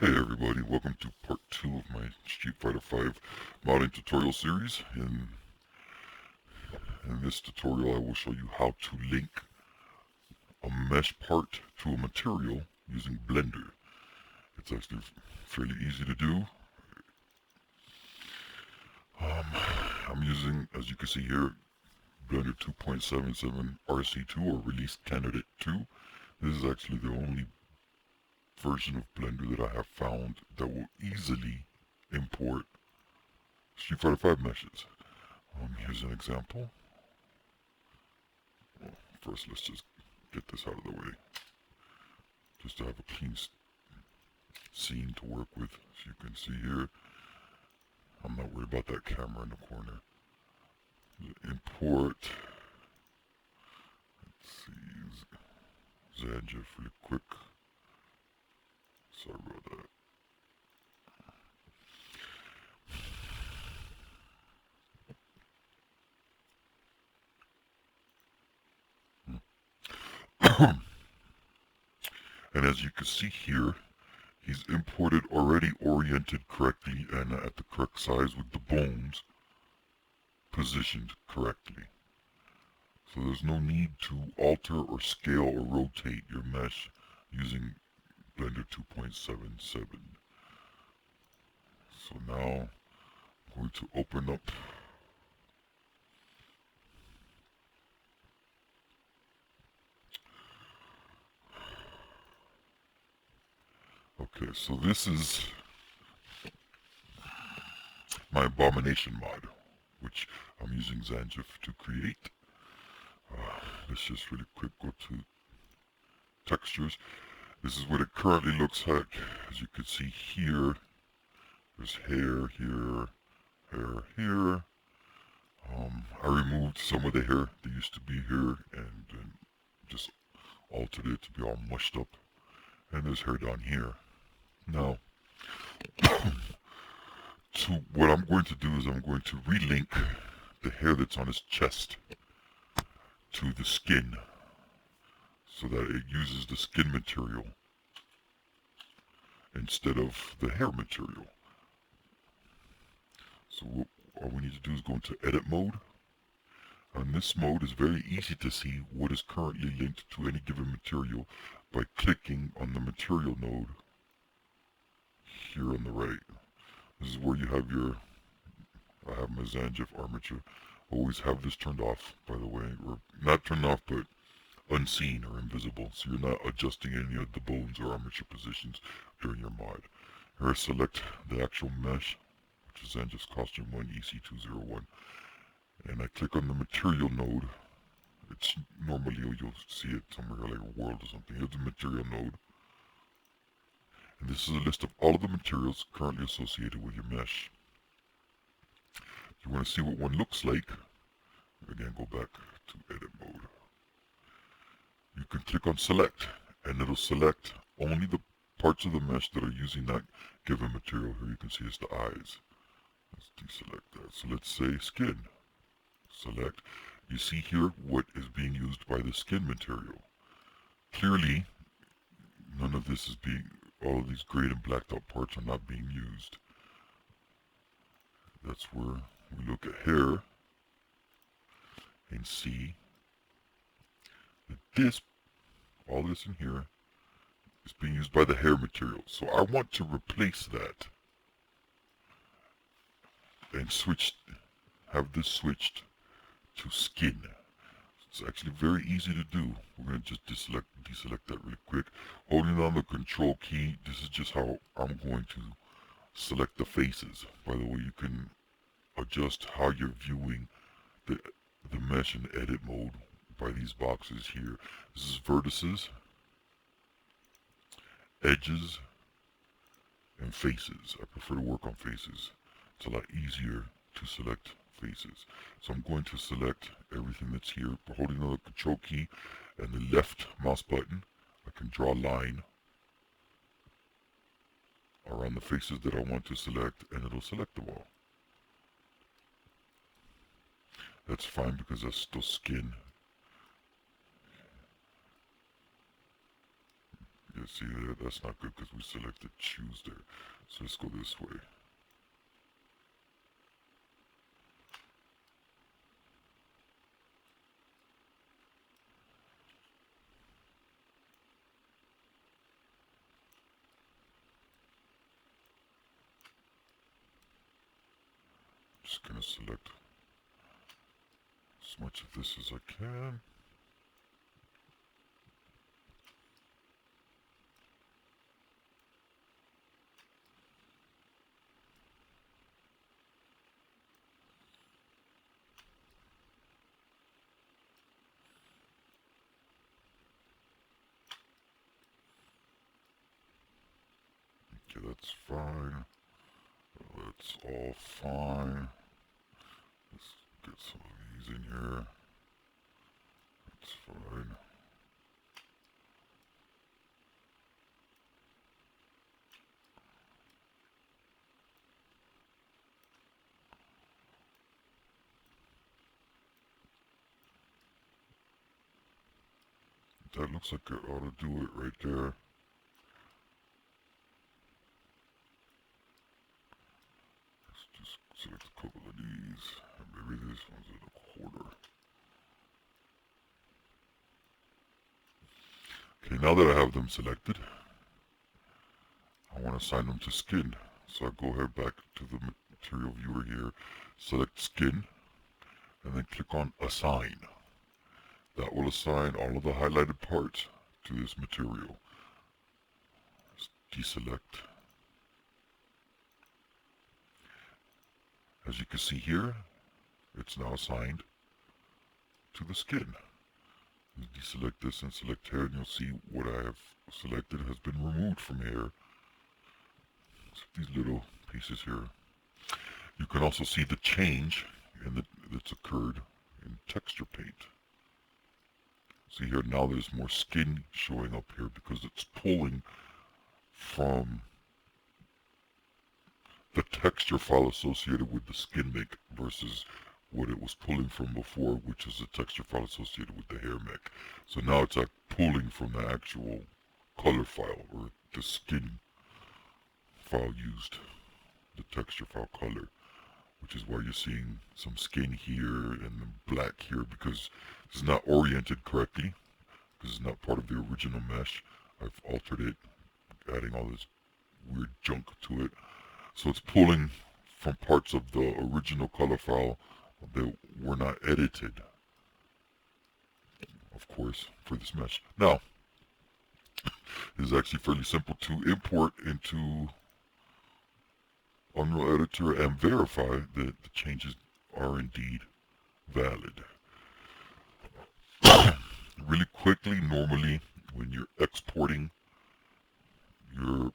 Hey everybody, welcome to part 2 of my Street Fighter V modding tutorial series. In this tutorial I will show you how to link a mesh part to a material using Blender. It's actually fairly easy to do. I'm using, as you can see here, Blender 2.77 RC2 or Release Candidate 2. This is actually the only version of Blender that I have found that will easily import Street Fighter V meshes. Here's an example. Well, first let's just get this out of the way, just to have a clean scene to work with. As you can see here, I'm not worried about that camera in the corner. Import, let's see, Zangief really quick. Sorry about that. And as you can see here, he's imported already oriented correctly and at the correct size with the bones positioned correctly. So there's no need to alter or scale or rotate your mesh using Blender 2.77. So now I'm going to open up so this is my Abomination mod, which I'm using Zangief to create. Let's just really quick go to textures. This is what it currently looks like. As you can see here, there's hair here, hair here. I removed some of the hair that used to be here and just altered it to be all mushed up. And there's hair down here. Now, what I'm going to do is I'm going to relink the hair that's on his chest to the skin so that it uses the skin material instead of the hair material. So all we need to do is go into edit mode. And this mode is very easy to see what is currently linked to any given material by clicking on the material node here on the right. This is where you have I have my Zangief armature. Always have this turned off, by the way, or not turned off, but unseen or invisible, so you're not adjusting any of the bones or armature positions during your mod. Here I select the actual mesh, which is Zangief's Costume 1 EC201, and I click on the material node. It's normally, you'll see it somewhere like a world or something. Here's the material node. And this is a list of all of the materials currently associated with your mesh. If you want to see what one looks like, again, go back to edit mode. You can click on select, and it'll select only the parts of the mesh that are using that given material. Here you can see it's the eyes. Let's deselect that. So let's say skin. Select. You see here what is being used by the skin material. Clearly, none of this is all of these grayed and blacked out parts are not being used. That's where we look at hair and see that all this in here is being used by the hair material. So I want to replace that and have this switched to skin. It's actually very easy to do. We're going to just deselect that really quick. Holding down the control key, this is just how I'm going to select the faces. By the way, you can adjust how you're viewing the mesh in edit mode by these boxes here. This is vertices, edges, and faces. I prefer to work on faces. It's a lot easier to select faces. So I'm going to select everything that's here. Holding on the control key and the left mouse button, I can draw a line around the faces that I want to select, and it'll select them all. That's fine because that's still skin. Yes, See that? That's not good because we selected choose there. So let's go this way. Just gonna select as much of this as I can. Okay, that's fine. That's all fine. Let's get some of these in here. That's fine. That looks like it ought to do it right there. Let's just select a couple of these. Maybe this one's at a quarter. Okay, now that I have them selected, I want to assign them to skin. So I go ahead back to the material viewer here, select skin, and then click on assign. That will assign all of the highlighted parts to this material. Let's deselect. As you can see here, it's now assigned to the skin. Deselect this and select hair, and you'll see what I have selected has been removed from hair. So these little pieces here. You can also see the change that's occurred in texture paint. See here, now there's more skin showing up here because it's pulling from the texture file associated with the skin make versus what it was pulling from before, which is the texture file associated with the hair mech. So now it's like pulling from the actual color file or the skin file used, the texture file color, which is why you're seeing some skin here and the black here because it's not oriented correctly because it's not part of the original mesh. I've altered it, adding all this weird junk to it. So it's pulling from parts of the original color file that were not edited, of course, for this mesh. Now, it is actually fairly simple to import into Unreal Editor and verify that the changes are indeed valid. Really quickly, normally when you're exporting your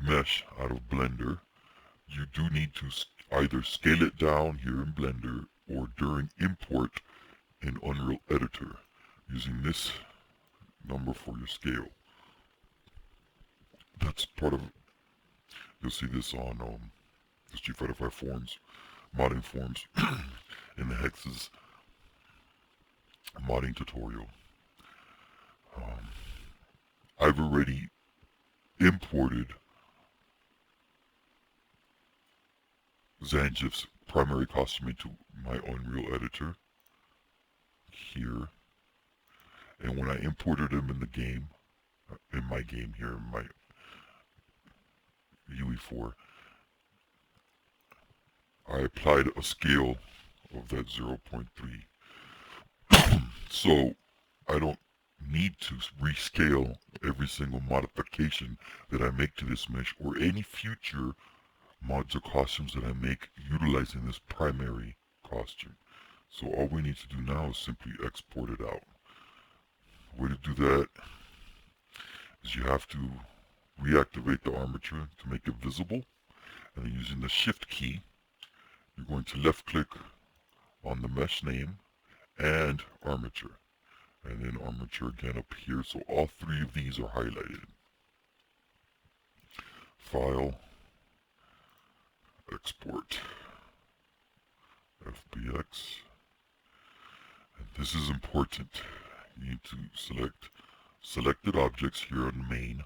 mesh out of Blender, you do need to either scale it down here in Blender or during import in Unreal Editor using this number for your scale. That's part of, you'll see this on the Street Fighter V forums, modding forums, in the Hexes modding tutorial. I've already imported Zangief's primary costume into my Unreal Editor here, and when I imported him in the game, in my game here, in my UE4, I applied a scale of that 0.3. So I don't need to rescale every single modification that I make to this mesh or any future mods or costumes that I make utilizing this primary costume. So all we need to do now is simply export it out. The way to do that is you have to reactivate the armature to make it visible, and then using the shift key, you're going to left click on the mesh name and armature, and then armature again up here, so all three of these are highlighted. File, export, FBX, and this is important. You need to select selected objects here on main.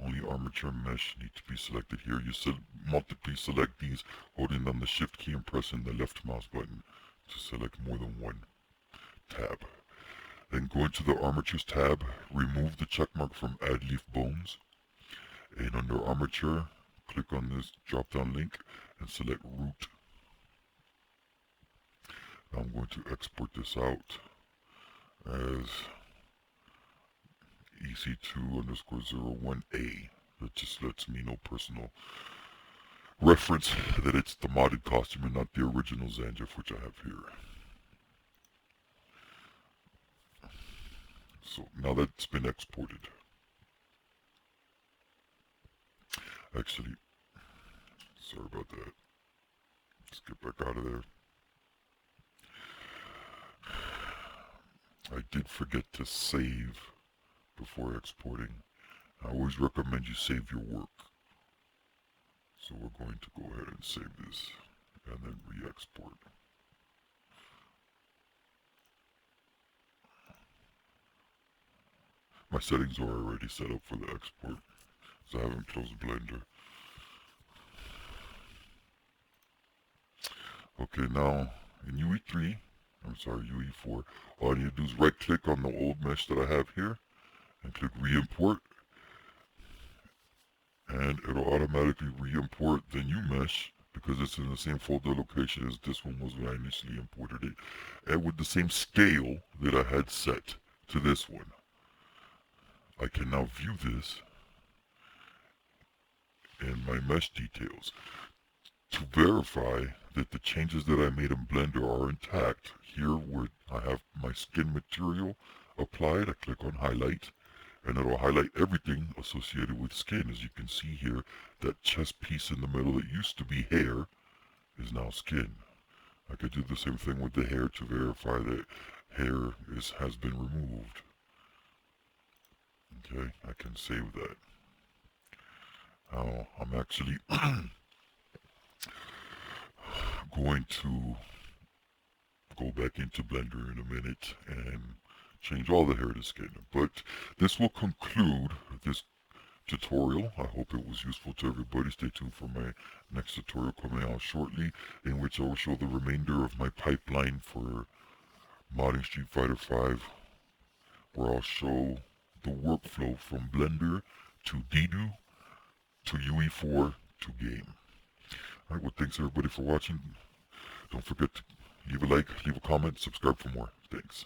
Only armature mesh need to be selected here. You multiply select these, holding down the shift key and pressing the left mouse button to select more than one tab. Then go into the armatures tab, remove the checkmark from add leaf bones, and under armature, click on this drop down link and select root. Now I'm going to export this out as EC2_01A. That just lets me know personal reference that it's the modded costume and not the original Zangief, which I have here. So now that's been exported. Actually, sorry about that. Let's get back out of there. I did forget to save before exporting. I always recommend you save your work. So we're going to go ahead and save this and then re-export. My settings are already set up for the export, so I haven't closed Blender. Okay, now in UE4, all I need to do is right click on the old mesh that I have here and click re-import, and it'll automatically re-import the new mesh because it's in the same folder location as this one was when I initially imported it, and with the same scale that I had set to this one. I can now view this in my mesh details. To verify that the changes that I made in Blender are intact, here where I have my skin material applied, I click on highlight, and it'll highlight everything associated with skin. As you can see here, that chest piece in the middle that used to be hair is now skin. I could do the same thing with the hair to verify that hair has been removed. Okay, I can save that. Now, I'm actually going to go back into Blender in a minute and change all the hair to skin. But this will conclude this tutorial. I hope it was useful to everybody. Stay tuned for my next tutorial coming out shortly, in which I will show the remainder of my pipeline for modding Street Fighter V, where I'll show the workflow from Blender to Dedo to UE4 to game. Alright, well, thanks everybody for watching. Don't forget to leave a like, leave a comment, subscribe for more. Thanks.